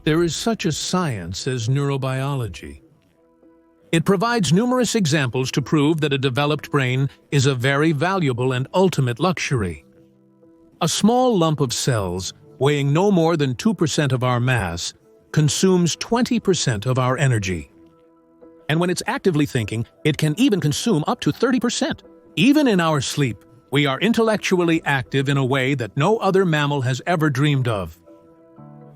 There is such a science as neurobiology. It provides numerous examples to prove that a developed brain is a very valuable and ultimate luxury. A small lump of cells, weighing no more than 2% of our mass, consumes 20% of our energy. And when it's actively thinking, it can even consume up to 30%. Even in our sleep, we are intellectually active in a way that no other mammal has ever dreamed of.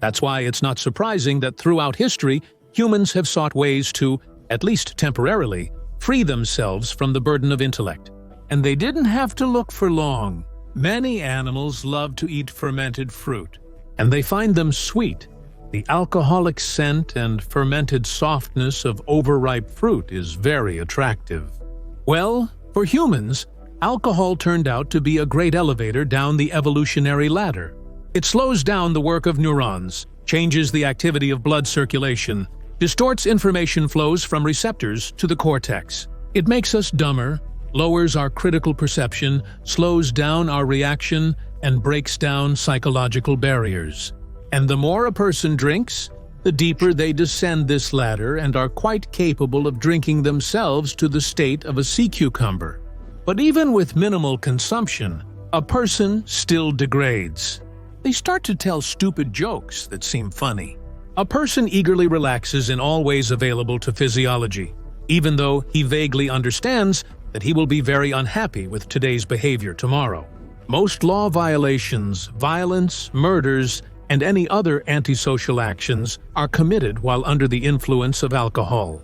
That's why it's not surprising that throughout history, humans have sought ways to, at least temporarily, free themselves from the burden of intellect. And they didn't have to look for long. Many animals love to eat fermented fruit, and they find them sweet. The alcoholic scent and fermented softness of overripe fruit is very attractive. Well, for humans, alcohol turned out to be a great elevator down the evolutionary ladder. It slows down the work of neurons, changes the activity of blood circulation, distorts information flows from receptors to the cortex. It makes us dumber, lowers our critical perception, slows down our reaction, and breaks down psychological barriers. And the more a person drinks, the deeper they descend this ladder and are quite capable of drinking themselves to the state of a sea cucumber. But even with minimal consumption, a person still degrades. They start to tell stupid jokes that seem funny. A person eagerly relaxes in all ways available to physiology, even though he vaguely understands that he will be very unhappy with today's behavior tomorrow. Most law violations, violence, murders, and any other antisocial actions are committed while under the influence of alcohol.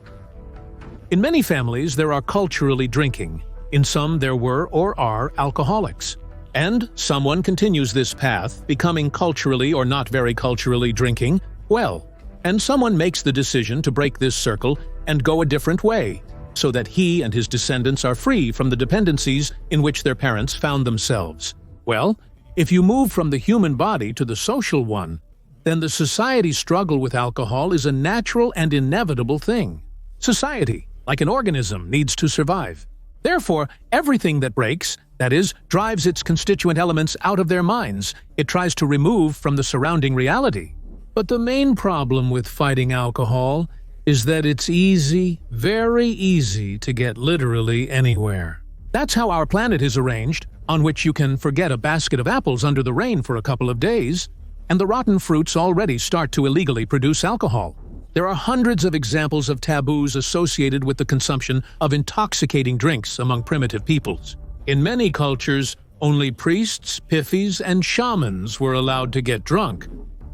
In many families, there are culturally drinking. In some, there were or are alcoholics. And someone continues this path, becoming culturally or not very culturally drinking, well. And someone makes the decision to break this circle and go a different way, so that he and his descendants are free from the dependencies in which their parents found themselves. Well, if you move from the human body to the social one, then the society struggle with alcohol is a natural and inevitable thing. Society, like an organism, needs to survive. Therefore, everything that breaks, that is, drives its constituent elements out of their minds, it tries to remove from the surrounding reality. But the main problem with fighting alcohol is that it's easy, very easy, to get literally anywhere. That's how our planet is arranged, on which you can forget a basket of apples under the rain for a couple of days, and the rotten fruits already start to illegally produce alcohol. There are hundreds of examples of taboos associated with the consumption of intoxicating drinks among primitive peoples. In many cultures, only priests, pifis, and shamans were allowed to get drunk.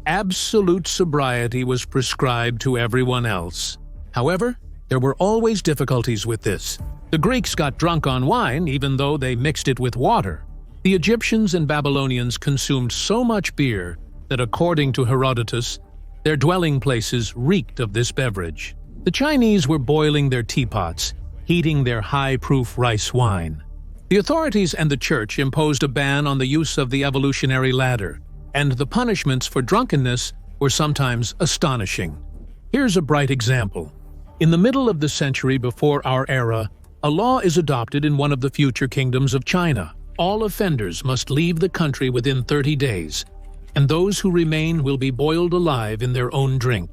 Absolute sobriety was prescribed to everyone else. However, there were always difficulties with this. The Greeks got drunk on wine even though they mixed it with water. The Egyptians and Babylonians consumed so much beer that, according to Herodotus, their dwelling places reeked of this beverage. The Chinese were boiling their teapots, heating their high-proof rice wine. The authorities and the church imposed a ban on the use of the evolutionary ladder, and the punishments for drunkenness were sometimes astonishing. Here's a bright example. In the middle of the century before our era, a law is adopted in one of the future kingdoms of China. All offenders must leave the country within 30 days, and those who remain will be boiled alive in their own drink.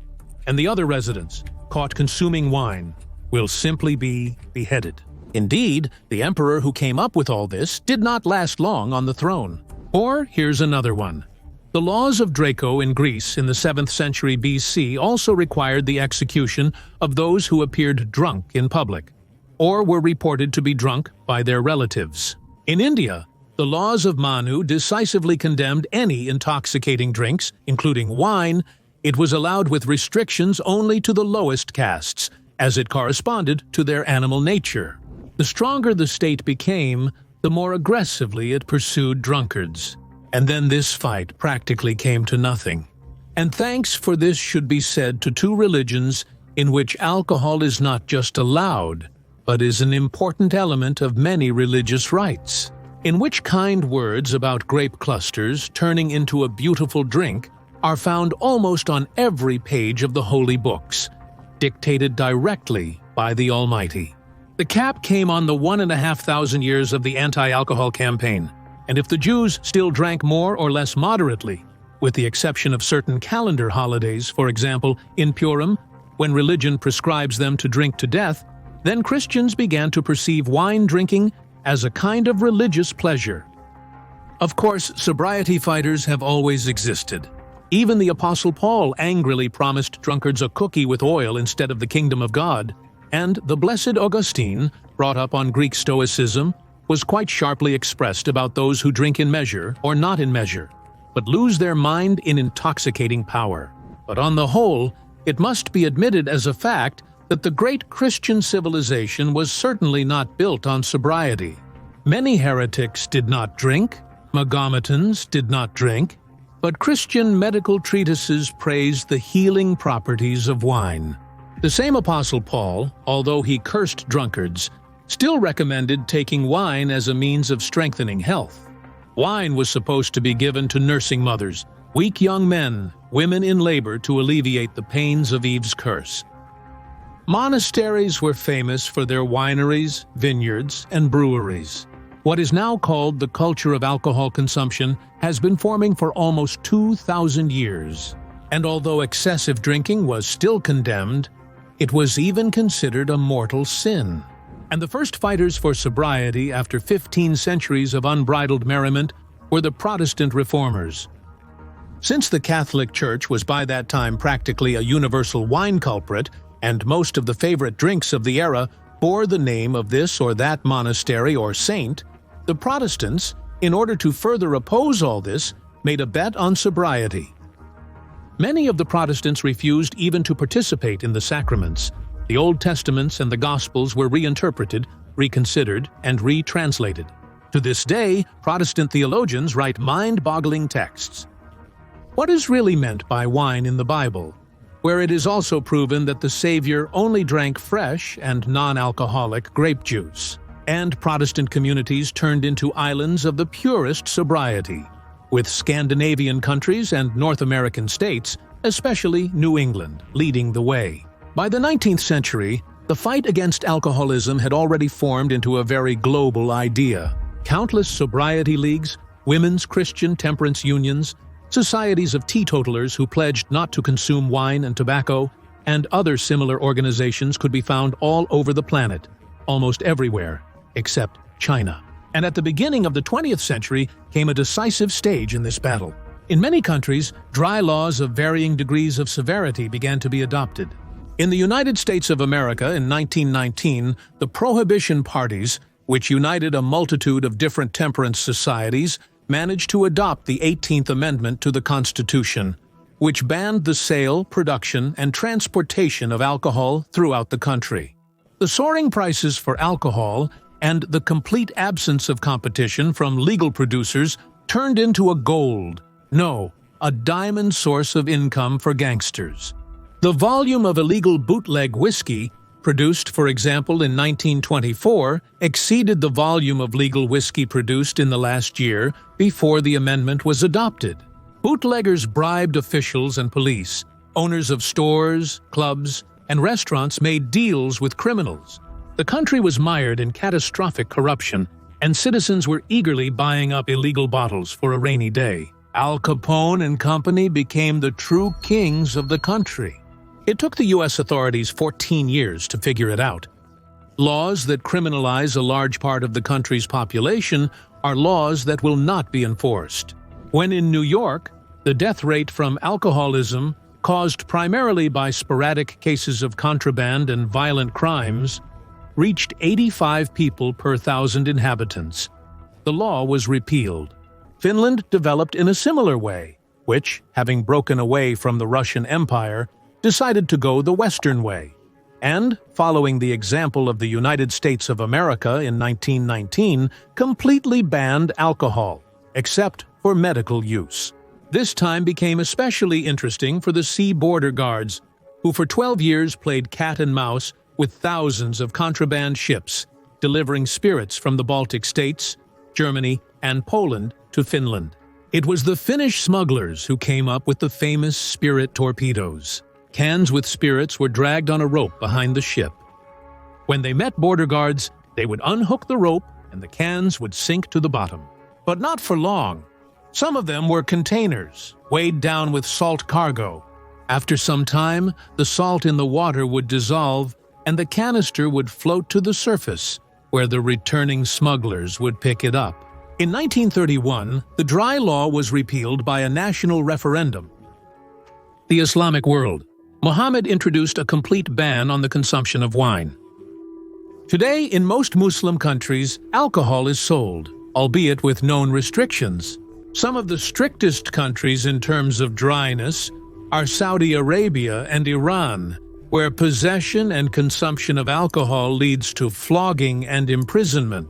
And the other residents, caught consuming wine, will simply be beheaded. Indeed, the emperor who came up with all this did not last long on the throne. Or here's another one. The laws of Draco in Greece in the 7th century BC also required the execution of those who appeared drunk in public, or were reported to be drunk by their relatives. In India, the laws of Manu decisively condemned any intoxicating drinks, including wine. It was allowed with restrictions only to the lowest castes, as it corresponded to their animal nature. The stronger the state became, the more aggressively it pursued drunkards. And then this fight practically came to nothing. And thanks for this should be said to two religions in which alcohol is not just allowed, but is an important element of many religious rites, in which kind words about grape clusters turning into a beautiful drink are found almost on every page of the holy books, dictated directly by the Almighty. The cap came on the 1,500 years of the anti-alcohol campaign, and if the Jews still drank more or less moderately, with the exception of certain calendar holidays, for example, in Purim, when religion prescribes them to drink to death, then Christians began to perceive wine drinking as a kind of religious pleasure. Of course, sobriety fighters have always existed. Even the Apostle Paul angrily promised drunkards a cookie with oil instead of the kingdom of God, and the Blessed Augustine, brought up on Greek Stoicism, was quite sharply expressed about those who drink in measure or not in measure, but lose their mind in intoxicating power. But on the whole, it must be admitted as a fact that the great Christian civilization was certainly not built on sobriety. Many heretics did not drink, Mahometans did not drink, but Christian medical treatises praised the healing properties of wine. The same Apostle Paul, although he cursed drunkards, still recommended taking wine as a means of strengthening health. Wine was supposed to be given to nursing mothers, weak young men, women in labor to alleviate the pains of Eve's curse. Monasteries were famous for their wineries, vineyards, and breweries. What is now called the culture of alcohol consumption has been forming for almost 2,000 years. And although excessive drinking was still condemned, it was even considered a mortal sin. And the first fighters for sobriety after 15 centuries of unbridled merriment were the Protestant reformers. Since the Catholic Church was by that time practically a universal wine culprit, and most of the favorite drinks of the era bore the name of this or that monastery or saint, the Protestants, in order to further oppose all this, made a bet on sobriety. Many of the Protestants refused even to participate in the sacraments. The Old Testaments and the Gospels were reinterpreted, reconsidered, and retranslated. To this day, Protestant theologians write mind-boggling texts. What is really meant by wine in the Bible, where it is also proven that the Savior only drank fresh and non-alcoholic grape juice? And Protestant communities turned into islands of the purest sobriety, with Scandinavian countries and North American states, especially New England, leading the way. By the 19th century, the fight against alcoholism had already formed into a very global idea. Countless sobriety leagues, women's Christian temperance unions, societies of teetotalers who pledged not to consume wine and tobacco, and other similar organizations could be found all over the planet, almost everywhere, except China. And at the beginning of the 20th century came a decisive stage in this battle. In many countries, dry laws of varying degrees of severity began to be adopted. In the United States of America in 1919, the Prohibition parties, which united a multitude of different temperance societies, managed to adopt the 18th Amendment to the Constitution, which banned the sale, production, and transportation of alcohol throughout the country. The soaring prices for alcohol and the complete absence of competition from legal producers turned into a diamond source of income for gangsters. The volume of illegal bootleg whiskey, produced, for example, in 1924, exceeded the volume of legal whiskey produced in the last year before the amendment was adopted. Bootleggers bribed officials and police. Owners of stores, clubs, and restaurants made deals with criminals. The country was mired in catastrophic corruption, and citizens were eagerly buying up illegal bottles for a rainy day. Al Capone and company became the true kings of the country. It took the U.S. authorities 14 years to figure it out. Laws that criminalize a large part of the country's population are laws that will not be enforced. When in New York, the death rate from alcoholism, caused primarily by sporadic cases of contraband and violent crimes, reached 85 people per 1,000 inhabitants. The law was repealed. Finland developed in a similar way, which, having broken away from the Russian Empire, decided to go the Western way, and, following the example of the United States of America in 1919, completely banned alcohol, except for medical use. This time became especially interesting for the sea border guards, who for 12 years played cat and mouse with thousands of contraband ships, delivering spirits from the Baltic states, Germany, and Poland to Finland. It was the Finnish smugglers who came up with the famous spirit torpedoes. Cans with spirits were dragged on a rope behind the ship. When they met border guards, they would unhook the rope and the cans would sink to the bottom. But not for long. Some of them were containers, weighed down with salt cargo. After some time, the salt in the water would dissolve and the canister would float to the surface, where the returning smugglers would pick it up. In 1931, the dry law was repealed by a national referendum. The Islamic world. Muhammad introduced a complete ban on the consumption of wine. Today, in most Muslim countries, alcohol is sold, albeit with known restrictions. Some of the strictest countries in terms of dryness are Saudi Arabia and Iran, where possession and consumption of alcohol leads to flogging and imprisonment,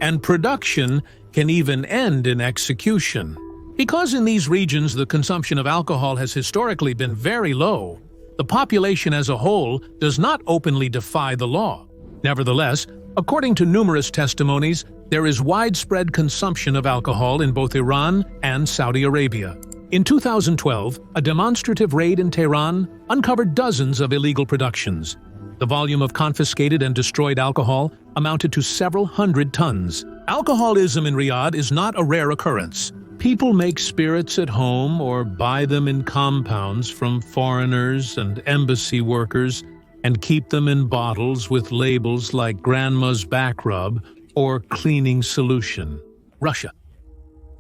and production can even end in execution. Because in these regions the consumption of alcohol has historically been very low, the population as a whole does not openly defy the law. Nevertheless, according to numerous testimonies, there is widespread consumption of alcohol in both Iran and Saudi Arabia. In 2012, a demonstrative raid in Tehran uncovered dozens of illegal productions. The volume of confiscated and destroyed alcohol amounted to several hundred tons. Alcoholism in Riyadh is not a rare occurrence. People make spirits at home or buy them in compounds from foreigners and embassy workers and keep them in bottles with labels like Grandma's Back Rub or Cleaning Solution. Russia.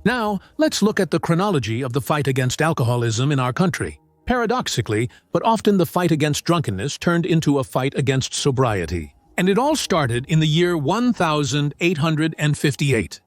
Now, let's look at the chronology of the fight against alcoholism in our country. Paradoxically, but often the fight against drunkenness turned into a fight against sobriety. And it all started in the year 1858.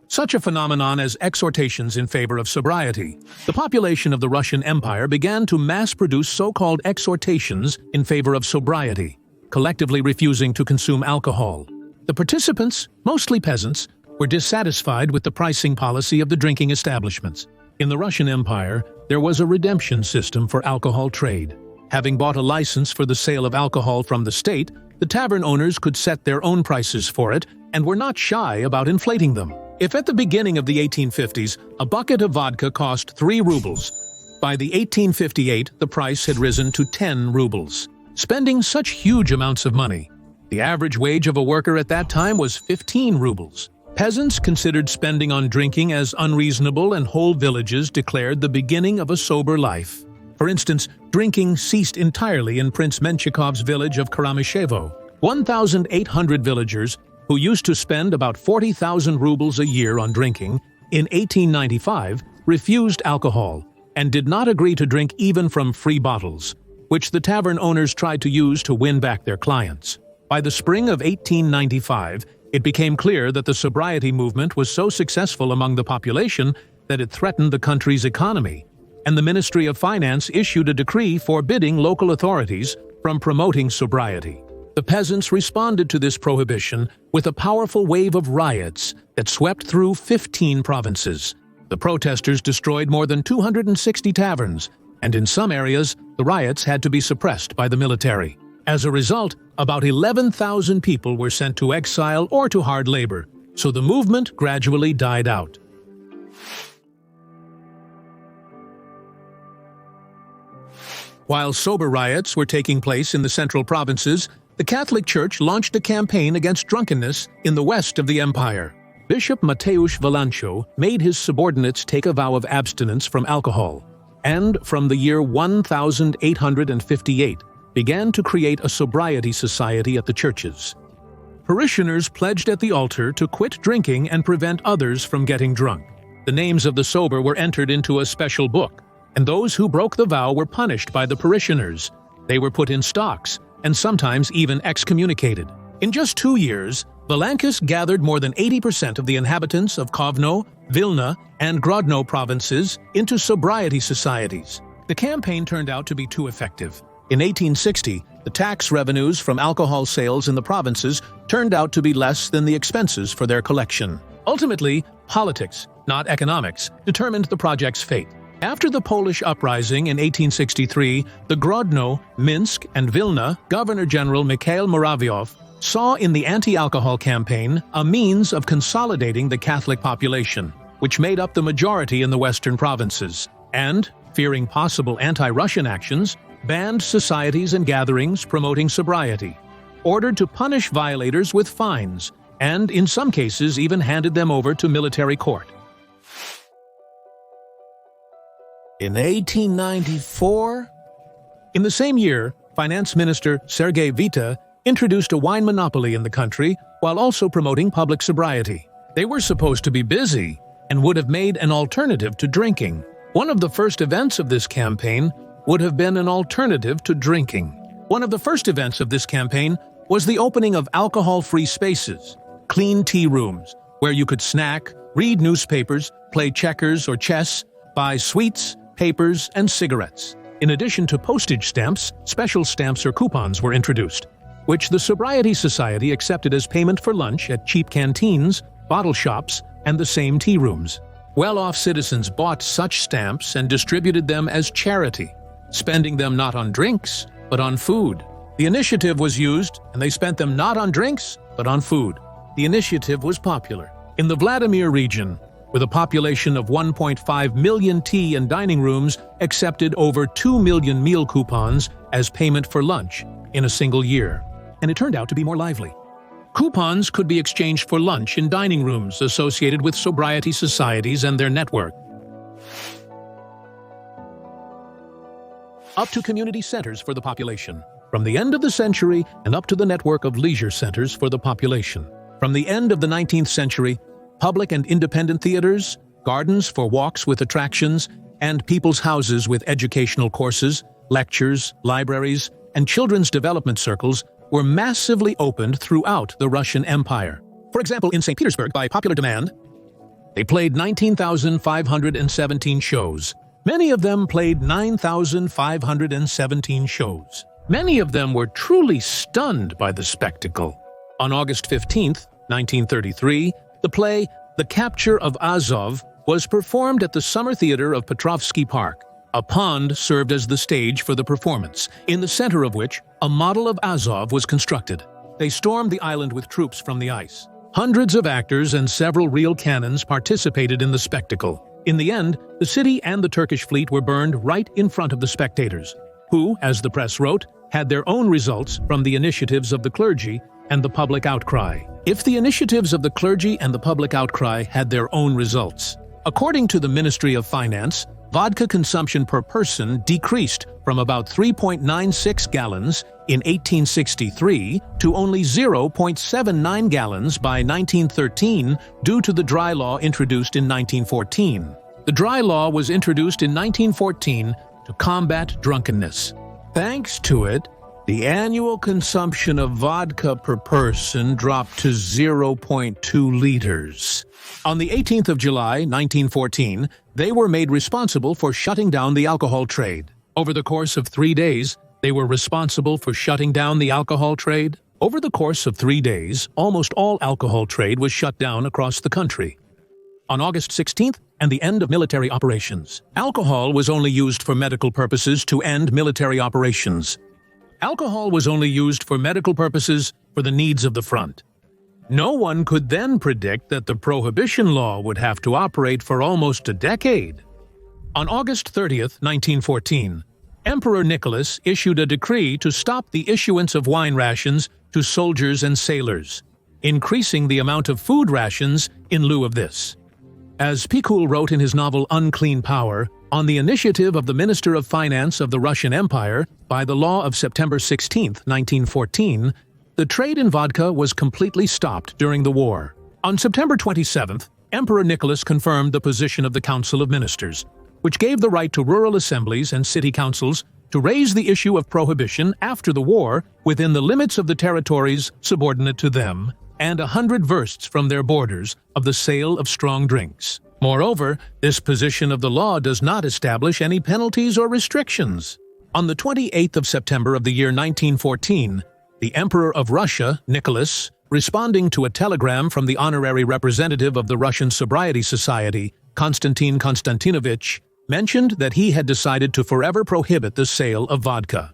Such a phenomenon as exhortations in favor of sobriety. The population of the Russian Empire began to mass-produce so-called exhortations in favor of sobriety, collectively refusing to consume alcohol. The participants, mostly peasants, were dissatisfied with the pricing policy of the drinking establishments. In the Russian Empire, there was a redemption system for alcohol trade. Having bought a license for the sale of alcohol from the state, the tavern owners could set their own prices for it and were not shy about inflating them. If at the beginning of the 1850s, a bucket of vodka cost 3 rubles, by the 1858 the price had risen to 10 rubles. Spending such huge amounts of money, the average wage of a worker at that time was 15 rubles. Peasants considered spending on drinking as unreasonable, and whole villages declared the beginning of a sober life. For instance, drinking ceased entirely in Prince Menchikov's village of Karamyshevo. 1,800 villagers, who used to spend about 40,000 rubles a year on drinking, in 1895 refused alcohol and did not agree to drink even from free bottles, which the tavern owners tried to use to win back their clients. By the spring of 1895, it became clear that the sobriety movement was so successful among the population that it threatened the country's economy, and the Ministry of Finance issued a decree forbidding local authorities from promoting sobriety. The peasants responded to this prohibition with a powerful wave of riots that swept through 15 provinces. The protesters destroyed more than 260 taverns, and in some areas, the riots had to be suppressed by the military. As a result, about 11,000 people were sent to exile or to hard labor, so the movement gradually died out. While sober riots were taking place in the central provinces, the Catholic Church launched a campaign against drunkenness in the west of the empire. Bishop Mateusz Valancio made his subordinates take a vow of abstinence from alcohol, and from the year 1858, began to create a sobriety society at the churches. Parishioners pledged at the altar to quit drinking and prevent others from getting drunk. The names of the sober were entered into a special book, and those who broke the vow were punished by the parishioners. They were put in stocks, and sometimes even excommunicated. In just 2 years, Valančius gathered more than 80% of the inhabitants of Kovno, Vilna, and Grodno provinces into sobriety societies. The campaign turned out to be too effective. In 1860, the tax revenues from alcohol sales in the provinces turned out to be less than the expenses for their collection. Ultimately, politics, not economics, determined the project's fate. After the Polish uprising in 1863, the Grodno, Minsk, and Vilna Governor-General Mikhail Muravyov saw in the anti-alcohol campaign a means of consolidating the Catholic population, which made up the majority in the western provinces, and, fearing possible anti-Russian actions, banned societies and gatherings promoting sobriety, ordered to punish violators with fines, and in some cases even handed them over to military court. In 1894? In the same year, Finance Minister Sergei Vita introduced a wine monopoly in the country while also promoting public sobriety. They were supposed to be busy and would have made an alternative to drinking. One of the first events of this campaign would have been an alternative to drinking. One of the first events of this campaign was the opening of alcohol-free spaces, clean tea rooms, where you could snack, read newspapers, play checkers or chess, buy sweets, papers, and cigarettes. In addition to postage stamps, special stamps or coupons were introduced, which the Sobriety Society accepted as payment for lunch at cheap canteens, bottle shops, and the same tea rooms. Well-off citizens bought such stamps and distributed them as charity, spending them not on drinks, but on food. The initiative was used, and they spent them not on drinks, but on food. The initiative was popular. In the Vladimir region, with a population of 1.5 million tea and dining rooms, accepted over 2 million meal coupons as payment for lunch in a single year. And it turned out to be more lively. Coupons could be exchanged for lunch in dining rooms associated with sobriety societies and their network. Up to community centers for the population. From the end of the century and up to the network of leisure centers for the population. From the end of the 19th century, public and independent theaters, gardens for walks with attractions, and people's houses with educational courses, lectures, libraries, and children's development circles were massively opened throughout the Russian Empire. For example, in St. Petersburg, by popular demand, they played 19,517 shows. Many of them played 9,517 shows. Many of them were truly stunned by the spectacle. On August 15, 1933, the play The Capture of Azov was performed at the Summer Theater of Petrovsky Park. A pond served as the stage for the performance, in the center of which a model of Azov was constructed. They stormed the island with troops from the ice. Hundreds of actors and several real cannons participated in the spectacle. In the end, the city and the Turkish fleet were burned right in front of the spectators, who, as the press wrote, had their own results from the initiatives of the clergy and the public outcry. If the initiatives of the clergy and the public outcry had their own results. According to the Ministry of Finance, vodka consumption per person decreased from about 3.96 gallons in 1863 to only 0.79 gallons by 1913 due to the dry law introduced in 1914. The dry law was introduced in 1914 to combat drunkenness. Thanks to it, the annual consumption of vodka per person dropped to 0.2 liters. On the 18th of July, 1914, they were made responsible for shutting down the alcohol trade. Over the course of 3 days, they were responsible for shutting down the alcohol trade. Over the course of 3 days, almost all alcohol trade was shut down across the country. On August 16th, and the end of military operations. Alcohol was only used for medical purposes to end military operations. Alcohol was only used for medical purposes for the needs of the front. No one could then predict that the Prohibition law would have to operate for almost a decade. On August 30th, 1914, Emperor Nicholas issued a decree to stop the issuance of wine rations to soldiers and sailors, increasing the amount of food rations in lieu of this. As Pikul wrote in his novel Unclean Power, on the initiative of the Minister of Finance of the Russian Empire, by the law of September 16, 1914, the trade in vodka was completely stopped during the war. On September 27th, Emperor Nicholas confirmed the position of the Council of Ministers, which gave the right to rural assemblies and city councils to raise the issue of prohibition after the war within the limits of the territories subordinate to them and 100 versts from their borders of the sale of strong drinks. Moreover, this position of the law does not establish any penalties or restrictions. On the 28th of September of the year 1914, the Emperor of Russia, Nicholas, responding to a telegram from the honorary representative of the Russian Sobriety Society, Konstantin Konstantinovich, mentioned that he had decided to forever prohibit the sale of vodka.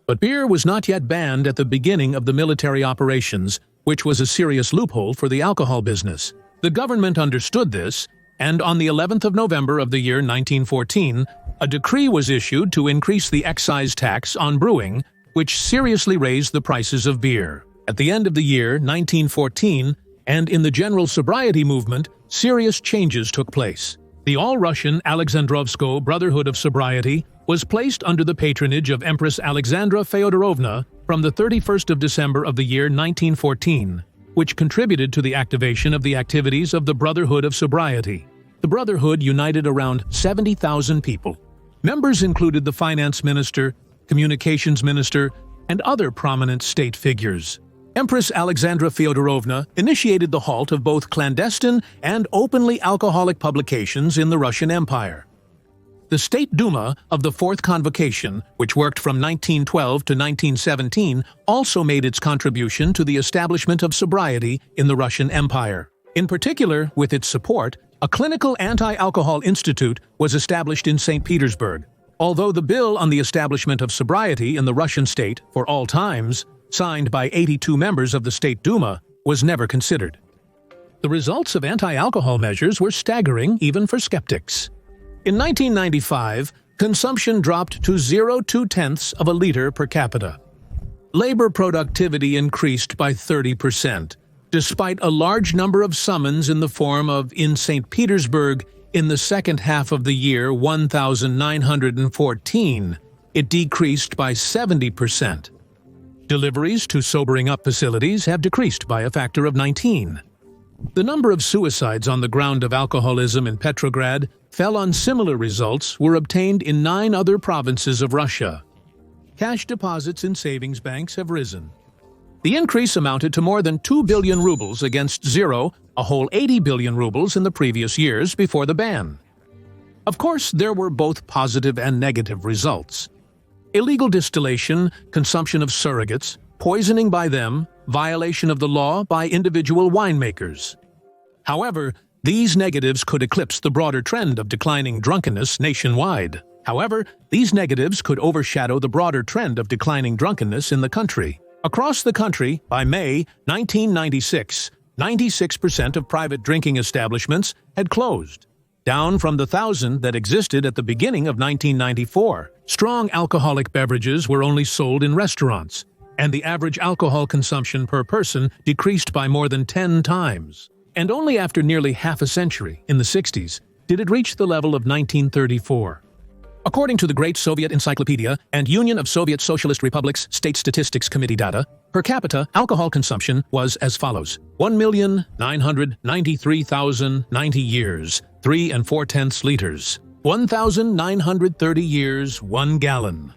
But beer was not yet banned at the beginning of the military operations, which was a serious loophole for the alcohol business. The government understood this, and on the 11th of November of the year 1914, a decree was issued to increase the excise tax on brewing, which seriously raised the prices of beer. At the end of the year 1914, and in the general sobriety movement, serious changes took place. The all-Russian Alexandrovsko Brotherhood of Sobriety was placed under the patronage of Empress Alexandra Feodorovna from the 31st of December of the year 1914, which contributed to the activation of the activities of the Brotherhood of Sobriety. The Brotherhood united around 70,000 people. Members included the finance minister, communications minister, and other prominent state figures. Empress Alexandra Feodorovna initiated the halt of both clandestine and openly alcoholic publications in the Russian Empire. The State Duma of the Fourth Convocation, which worked from 1912 to 1917, also made its contribution to the establishment of sobriety in the Russian Empire. In particular, with its support, a clinical anti-alcohol institute was established in St. Petersburg. Although the bill on the establishment of sobriety in the Russian state for all times, signed by 82 members of the State Duma, was never considered. The results of anti-alcohol measures were staggering even for skeptics. In 1995, consumption dropped to 0.2 of a liter per capita. Labor productivity increased by 30%, despite a large number of summons in the form of in St. Petersburg in the second half of the year 1914, it decreased by 70%. Deliveries to sobering-up facilities have decreased by a factor of 19. The number of suicides on the ground of alcoholism in Petrograd fell on similar results were obtained in 9 other provinces of Russia. Cash deposits in savings banks have risen. The increase amounted to more than 2 billion rubles against zero, a whole 80 billion rubles in the previous years before the ban. Of course, there were both positive and negative results. Illegal distillation, consumption of surrogates, poisoning by them, violation of the law by individual winemakers. However, these negatives could eclipse the broader trend of declining drunkenness nationwide. These negatives could overshadow the broader trend of declining drunkenness in the country. Across the country, by May 1996, 96% of private drinking establishments had closed, down from the 1,000 that existed at the beginning of 1994. Strong alcoholic beverages were only sold in restaurants, and the average alcohol consumption per person decreased by more than 10 times. And only after nearly half a century, in the 60s, did it reach the level of 1934. According to the Great Soviet Encyclopedia and Union of Soviet Socialist Republics State Statistics Committee data, per capita alcohol consumption was as follows: 1,993,090 years, 3 4/10 liters. 1,930 years, 1 gallon.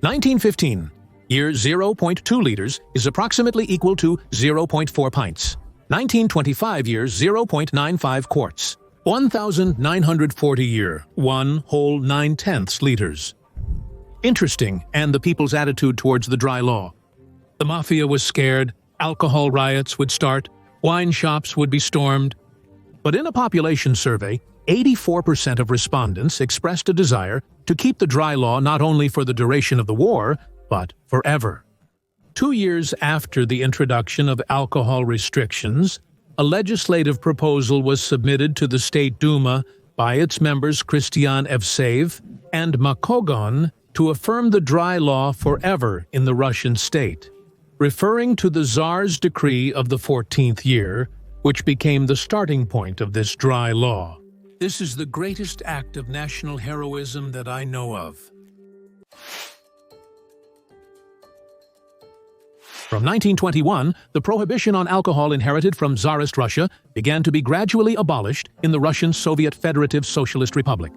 1915, year 0.2 liters is approximately equal to 0.4 pints. 1925 years, 0.95 quarts. 1,940 year, 1 whole 9/10 liters. Interesting, and the people's attitude towards the dry law. The mafia was scared, alcohol riots would start, wine shops would be stormed. But in a population survey, 84% of respondents expressed a desire to keep the dry law not only for the duration of the war, but forever. 2 years after the introduction of alcohol restrictions, a legislative proposal was submitted to the State Duma by its members Christian Evseev and Makogon to affirm the dry law forever in the Russian state, referring to the Tsar's decree of the 14th year, which became the starting point of this dry law. This is the greatest act of national heroism that I know of. From 1921, the prohibition on alcohol inherited from Tsarist Russia began to be gradually abolished in the Russian Soviet Federative Socialist Republic.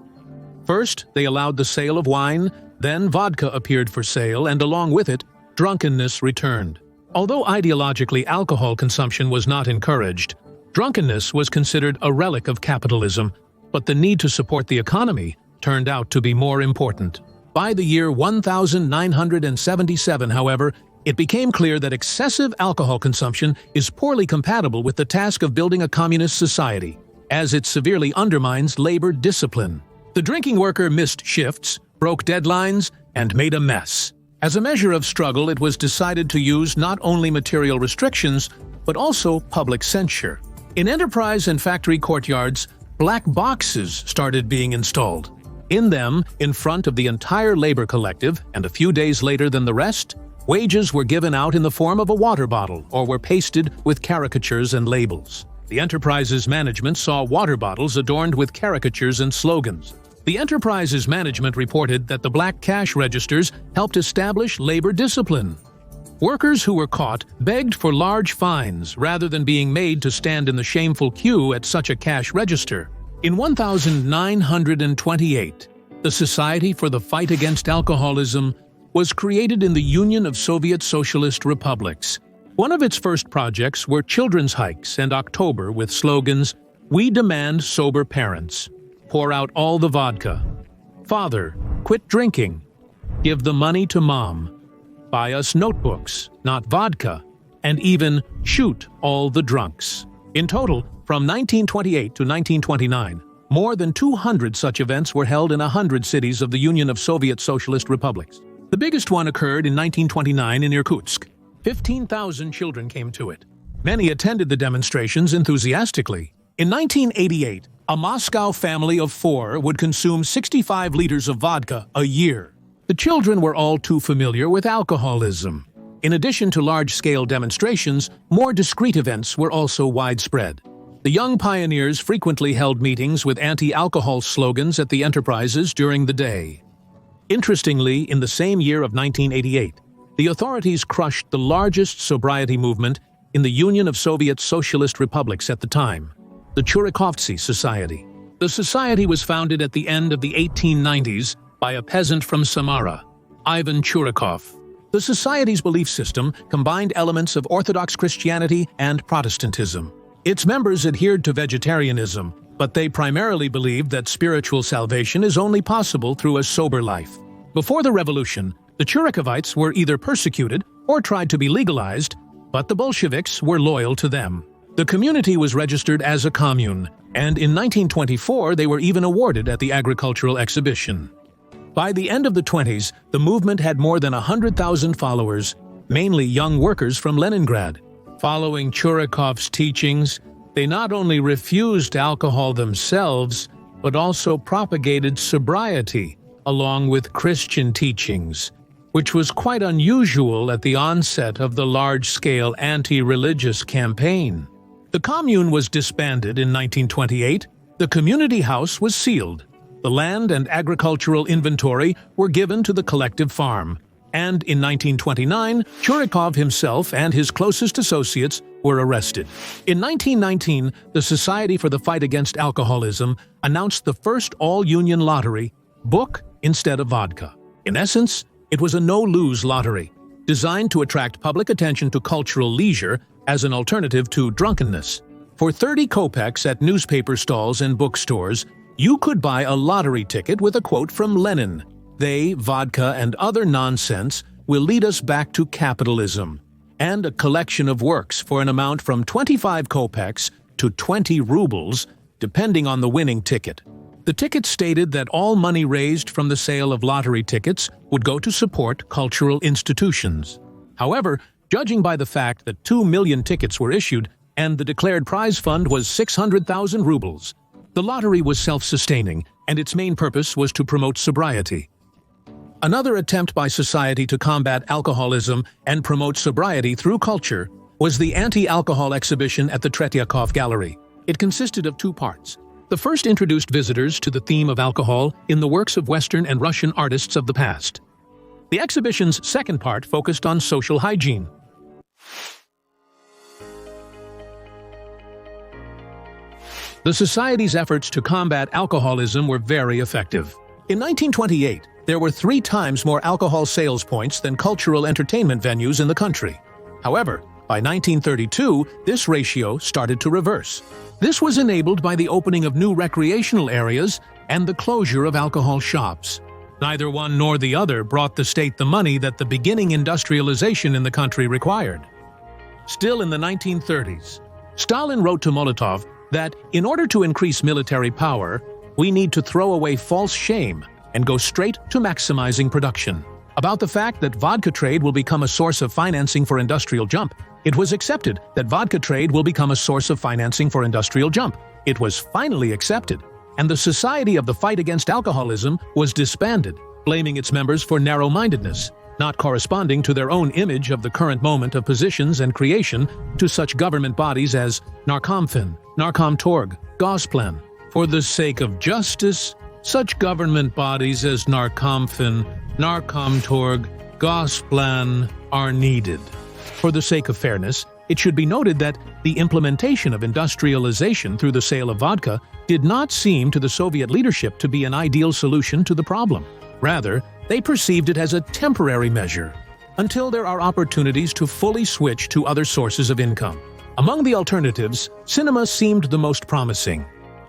First, they allowed the sale of wine, then vodka appeared for sale, and along with it, drunkenness returned. Although ideologically alcohol consumption was not encouraged, drunkenness was considered a relic of capitalism, but the need to support the economy turned out to be more important. By the year 1977, however, it became clear that excessive alcohol consumption is poorly compatible with the task of building a communist society, as it severely undermines labor discipline. The drinking worker missed shifts, broke deadlines, and made a mess. As a measure of struggle, it was decided to use not only material restrictions, but also public censure. In enterprise and factory courtyards, black boxes started being installed. In them, in front of the entire labor collective, and a few days later than the rest, wages were given out in the form of a water bottle or were pasted with caricatures and labels. The enterprise's management saw water bottles adorned with caricatures and slogans. The enterprise's management reported that the black cash registers helped establish labor discipline. Workers who were caught begged for large fines rather than being made to stand in the shameful queue at such a cash register. In 1928, the Society for the Fight Against Alcoholism was created in the Union of Soviet Socialist Republics. One of its first projects were children's hikes and October with slogans, "We demand sober parents," "Pour out all the vodka," "Father, quit drinking," "Give the money to mom," "Buy us notebooks, not vodka," and even "Shoot all the drunks." In total, from 1928 to 1929, more than 200 such events were held in 100 cities of the Union of Soviet Socialist Republics. The biggest one occurred in 1929 in Irkutsk. 15,000 children came to it. Many attended the demonstrations enthusiastically. In 1988, a Moscow family of 4 would consume 65 liters of vodka a year. The children were all too familiar with alcoholism. In addition to large-scale demonstrations, more discreet events were also widespread. The young pioneers frequently held meetings with anti-alcohol slogans at the enterprises during the day. Interestingly, in the same year of 1988, the authorities crushed the largest sobriety movement in the Union of Soviet Socialist Republics at the time, the Churikovsky Society. The society was founded at the end of the 1890s by a peasant from Samara, Ivan Churikov. The society's belief system combined elements of Orthodox Christianity and Protestantism. Its members adhered to vegetarianism, but they primarily believed that spiritual salvation is only possible through a sober life. Before the revolution, the Churikovites were either persecuted or tried to be legalized, but the Bolsheviks were loyal to them. The community was registered as a commune, and in 1924 they were even awarded at the agricultural exhibition. By the end of the 20s, the movement had more than 100,000 followers, mainly young workers from Leningrad. Following Churikov's teachings, they not only refused alcohol themselves, but also propagated sobriety, along with Christian teachings, which was quite unusual at the onset of the large-scale anti-religious campaign. The commune was disbanded in 1928, the community house was sealed, the land and agricultural inventory were given to the collective farm, and in 1929, Churikov himself and his closest associates were arrested. In 1919, the Society for the Fight Against Alcoholism announced the first all-union lottery, Book instead of vodka. In essence, it was a no-lose lottery, designed to attract public attention to cultural leisure as an alternative to drunkenness. For 30 kopecks at newspaper stalls and bookstores, you could buy a lottery ticket with a quote from Lenin, "They, vodka, and other nonsense will lead us back to capitalism," and a collection of works for an amount from 25 kopecks to 20 rubles, depending on the winning ticket. The ticket stated that all money raised from the sale of lottery tickets would go to support cultural institutions. However, judging by the fact that 2 million tickets were issued and the declared prize fund was 600,000 rubles, the lottery was self-sustaining, and its main purpose was to promote sobriety. Another attempt by society to combat alcoholism and promote sobriety through culture was the anti-alcohol exhibition at the Tretiakov Gallery. It consisted of 2 parts. The first introduced visitors to the theme of alcohol in the works of Western and Russian artists of the past. The exhibition's second part focused on social hygiene. The Society's efforts to combat alcoholism were very effective. In 1928, there were 3 times more alcohol sales points than cultural entertainment venues in the country. However, by 1932, this ratio started to reverse. This was enabled by the opening of new recreational areas and the closure of alcohol shops. Neither one nor the other brought the state the money that the beginning industrialization in the country required. Still in the 1930s, Stalin wrote to Molotov that in order to increase military power, we need to throw away false shame and go straight to maximizing production. About the fact that vodka trade will become a source of financing for industrial jump, it was accepted that vodka trade will become a source of financing for industrial jump. It was finally accepted, and the Society of the Fight Against Alcoholism was disbanded, blaming its members for narrow-mindedness. not corresponding to their own image of the current moment of positions and creation to such government bodies as Narkomfin, Narkomtorg, Gosplan. For the sake of justice, such government bodies as Narkomfin, Narkomtorg, Gosplan are needed. For the sake of fairness, it should be noted that the implementation of industrialization through the sale of vodka did not seem to the Soviet leadership to be an ideal solution to the problem. Rather, they perceived it as a temporary measure, until there are opportunities to fully switch to other sources of income. Among the alternatives, cinema seemed the most promising.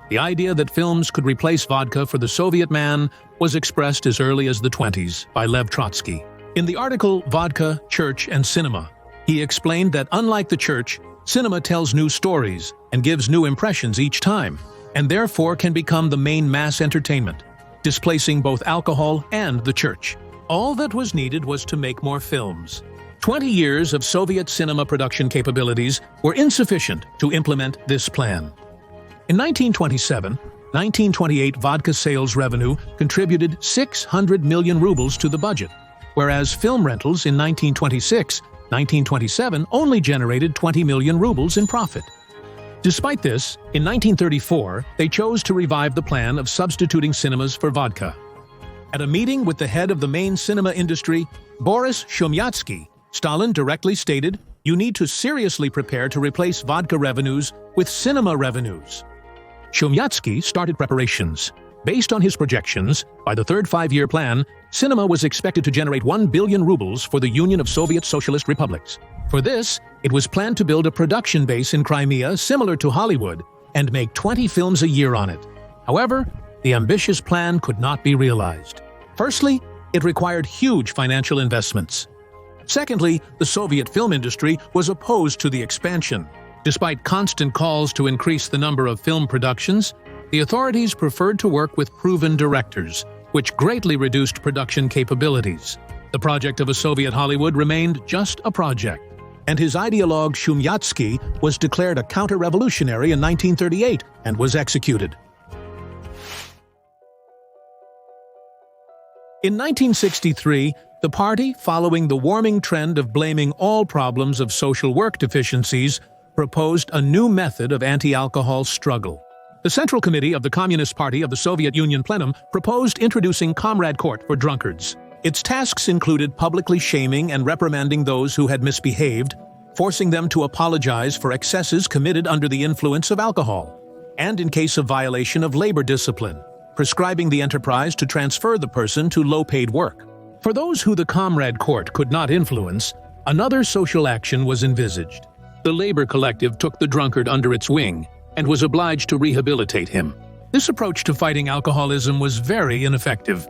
The idea that films could replace vodka for the Soviet man was expressed as early as the 1920s by Lev Trotsky. In the article Vodka, Church, and Cinema, he explained that unlike the church, cinema tells new stories and gives new impressions each time, and therefore can become the main mass entertainment, displacing both alcohol and the church. All that was needed was to make more films. 20 years of Soviet cinema production capabilities were insufficient to implement this plan. In 1927-1928 vodka sales revenue contributed 600 million rubles to the budget, whereas film rentals in 1926-1927 only generated 20 million rubles in profit. Despite this, in 1934, they chose to revive the plan of substituting cinemas for vodka. At a meeting with the head of the main cinema industry, Boris Shumyatsky, Stalin directly stated, "You need to seriously prepare to replace vodka revenues with cinema revenues." Shumyatsky started preparations. Based on his projections, by the third five-year plan, cinema was expected to generate 1 billion rubles for the Union of Soviet Socialist Republics. For this, it was planned to build a production base in Crimea similar to Hollywood and make 20 films a year on it. However, the ambitious plan could not be realized. Firstly, it required huge financial investments. Secondly, the Soviet film industry was opposed to the expansion. Despite constant calls to increase the number of film productions, the authorities preferred to work with proven directors, which greatly reduced production capabilities. The project of a Soviet Hollywood remained just a project, and his ideologue Shumyatsky was declared a counter-revolutionary in 1938 and was executed. In 1963, the party, following the warming trend of blaming all problems of social work deficiencies, proposed a new method of anti-alcohol struggle. The Central Committee of the Communist Party of the Soviet Union Plenum proposed introducing Comrade Court for drunkards. Its tasks included publicly shaming and reprimanding those who had misbehaved, forcing them to apologize for excesses committed under the influence of alcohol, and in case of violation of labor discipline, prescribing the enterprise to transfer the person to low-paid work. For those who the Comrade Court could not influence, another social action was envisaged. The labor collective took the drunkard under its wing and was obliged to rehabilitate him. This approach to fighting alcoholism was very ineffective.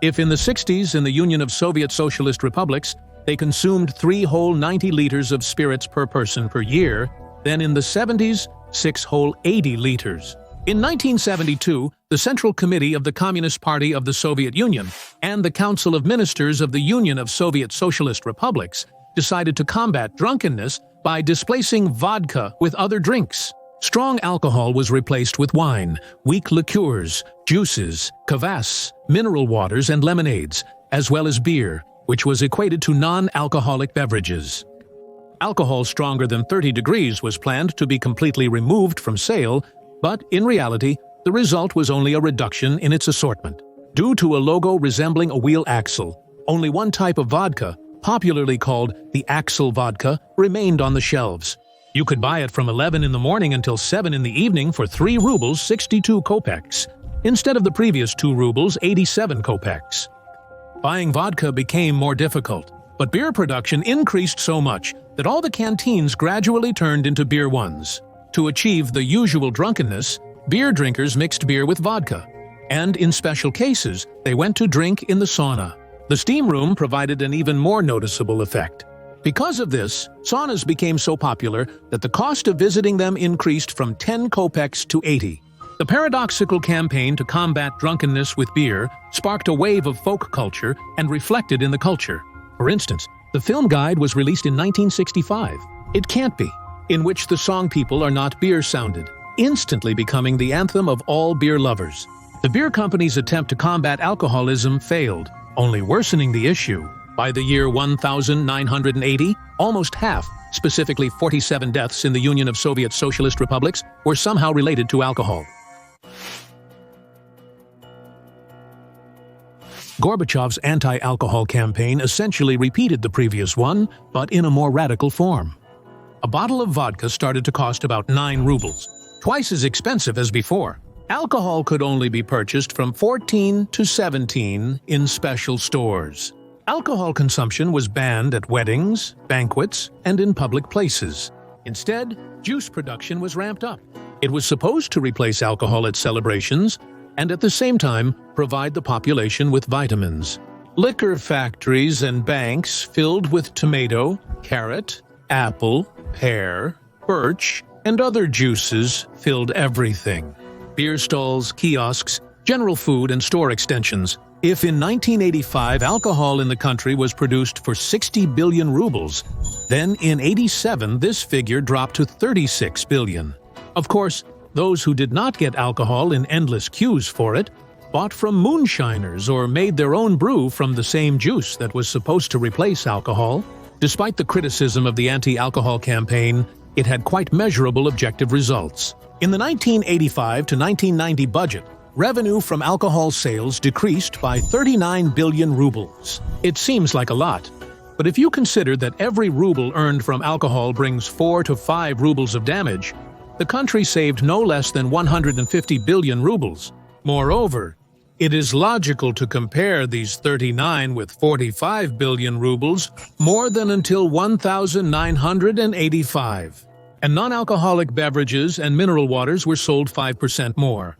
If in the 60s in the Union of Soviet Socialist Republics they consumed 3 whole 90 liters of spirits per person per year, then in the 70s, 6 whole 80 liters. In 1972, the Central Committee of the Communist Party of the Soviet Union and the Council of Ministers of the Union of Soviet Socialist Republics decided to combat drunkenness by displacing vodka with other drinks. Strong alcohol was replaced with wine, weak liqueurs, juices, kvass, mineral waters, and lemonades, as well as beer, which was equated to non-alcoholic beverages. Alcohol stronger than 30 degrees was planned to be completely removed from sale, but in reality, the result was only a reduction in its assortment. Due to a logo resembling a wheel axle, only one type of vodka, popularly called the Axle vodka, remained on the shelves. You could buy it from 11 in the morning until 7 in the evening for 3 rubles 62 kopecks, instead of the previous 2 rubles 87 kopecks. Buying vodka became more difficult, but beer production increased so much that all the canteens gradually turned into beer ones. To achieve the usual drunkenness, beer drinkers mixed beer with vodka, and in special cases, they went to drink in the sauna. The steam room provided an even more noticeable effect. Because of this, saunas became so popular that the cost of visiting them increased from 10 kopecks to 80. The paradoxical campaign to combat drunkenness with beer sparked a wave of folk culture and reflected in the culture. For instance, the film guide was released in 1965, It Can't Be, in which the song People Are Not Beer sounded, instantly becoming the anthem of all beer lovers. The beer company's attempt to combat alcoholism failed, only worsening the issue. By the year 1980, almost half, specifically 47 deaths in the Union of Soviet Socialist Republics, were somehow related to alcohol. Gorbachev's anti-alcohol campaign essentially repeated the previous one, but in a more radical form. A bottle of vodka started to cost about 9 rubles, twice as expensive as before. Alcohol could only be purchased from 14 to 17 in special stores. Alcohol consumption was banned at weddings, banquets, and in public places. Instead, juice production was ramped up. It was supposed to replace alcohol at celebrations and at the same time provide the population with vitamins. Liquor factories and banks filled with tomato, carrot, apple, pear, birch, and other juices filled everything. Beer stalls, kiosks, general food and store extensions. If in 1985 alcohol in the country was produced for 60 billion rubles, then in 87 this figure dropped to 36 billion. Of course, those who did not get alcohol in endless queues for it bought from moonshiners or made their own brew from the same juice that was supposed to replace alcohol. Despite the criticism of the anti-alcohol campaign, it had quite measurable objective results. In the 1985 to 1990 budget, revenue from alcohol sales decreased by 39 billion rubles. It seems like a lot, but if you consider that every ruble earned from alcohol brings 4 to 5 rubles of damage, the country saved no less than 150 billion rubles. Moreover, it is logical to compare these 39 with 45 billion rubles more than until 1985. And non-alcoholic beverages and mineral waters were sold 5% more.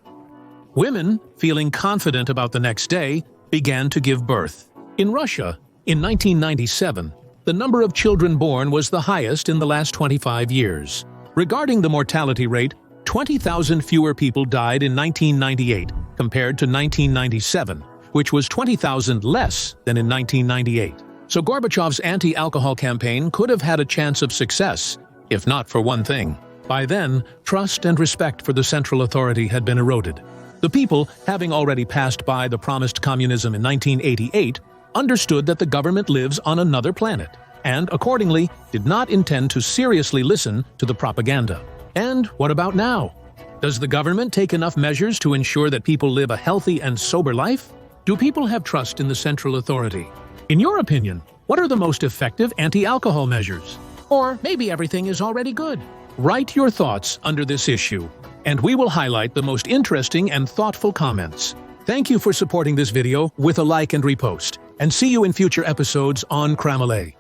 Women, feeling confident about the next day, began to give birth. In Russia, in 1997, the number of children born was the highest in the last 25 years. Regarding the mortality rate, 20,000 fewer people died in 1998 compared to 1997, which was 20,000 less than in 1998. So Gorbachev's anti-alcohol campaign could have had a chance of success, if not for one thing. By then, trust and respect for the central authority had been eroded. The people, having already passed by the promised communism in 1988, understood that the government lives on another planet, and accordingly did not intend to seriously listen to the propaganda. And what about now? Does the government take enough measures to ensure that people live a healthy and sober life? Do people have trust in the central authority? In your opinion, what are the most effective anti-alcohol measures? Or maybe everything is already good? Write your thoughts under this issue, and we will highlight the most interesting and thoughtful comments. Thank you for supporting this video with a like and repost, and see you in future episodes on Cramele.